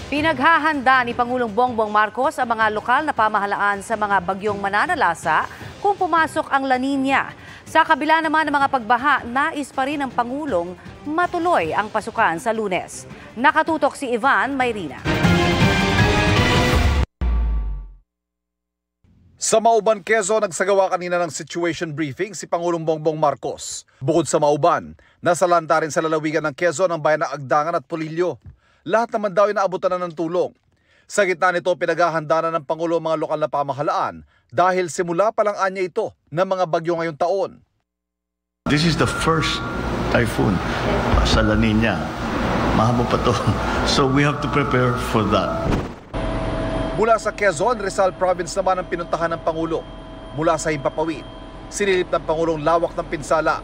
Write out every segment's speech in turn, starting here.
Pinaghahanda ni Pangulong Bongbong Marcos ang mga lokal na pamahalaan sa mga bagyong mananalasa kung pumasok ang La Nina. Sa kabila naman ng mga pagbaha, nais pa rin ng Pangulong matuloy ang pasukan sa Lunes. Nakatutok si Ivan Mayrina. Sa Mauban, Quezon, nagsagawa kanina ng situation briefing si Pangulong Bongbong Marcos. Bukod sa Mauban, nasa lanta rin sa lalawigan ng Quezon ang bayan ng Agdangan at Polillo. Lahat naman daw inaabutan na ng tulong. Sa gitna nito, pinaghahanda na ng Pangulo mga lokal na pamahalaan dahil simula pa lang anya ito ng mga bagyo ngayong taon. This is the first typhoon sa La Nina. Mahaba pa to. So we have to prepare for that. Mula sa Quezon, Rizal Province naman ang pinuntahan ng Pangulo. Mula sa Himpapawid, sinilip ng Pangulong lawak ng pinsala.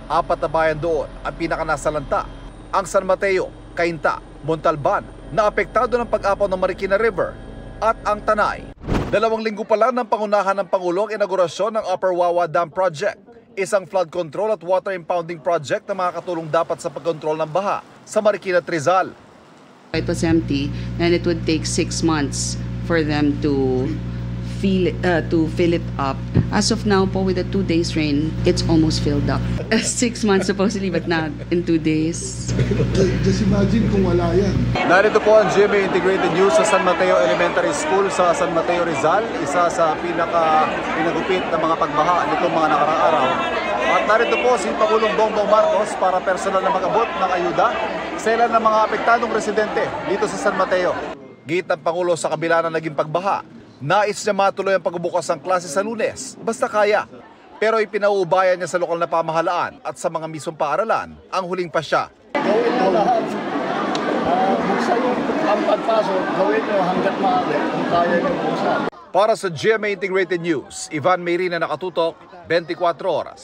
4 na bayan doon ang pinakanasalanta. Ang San Mateo, Cainta, Montalban na apektado ng pag-apaw ng Marikina River at ang Tanay. 2 linggo pa lang ng pangunahan ng Pangulo ang inaugurasyon ng Upper Wawa Dam Project, isang flood control at water impounding project na makakatulong dapat sa pagkontrol ng baha sa Marikina at Rizal. It was empty and it would take 6 months for them to fill it up. As of now po, with the 2 days rain, it's almost filled up. 6 months supposedly, but not in 2 days. Just imagine kung wala yan. Narito po ang GMA Integrated News sa San Mateo Elementary School sa San Mateo, Rizal, isa sa pinagupit na mga pagbaha nitong mga nakaraang araw. At narito po si Pangulong Bongbong Marcos para personal na mag-abot ng ayuda sa ilan ng mga apektadong residente dito sa San Mateo. Git ng Pangulo sa kabila ng naging pagbaha, nais niya matuloy ang pagbubukas ng klase sa Lunes, basta kaya. Pero ipinauubayan niya sa lokal na pamahalaan at sa mga mismong paaralan ang huling pasya. Gawin na lahat. Buksan yung ang pagpasok, gawin nyo hanggat maaari kung kaya nyo buksan. Para sa GMA Integrated News, Ivan Mayrina, nakatutok, 24 oras.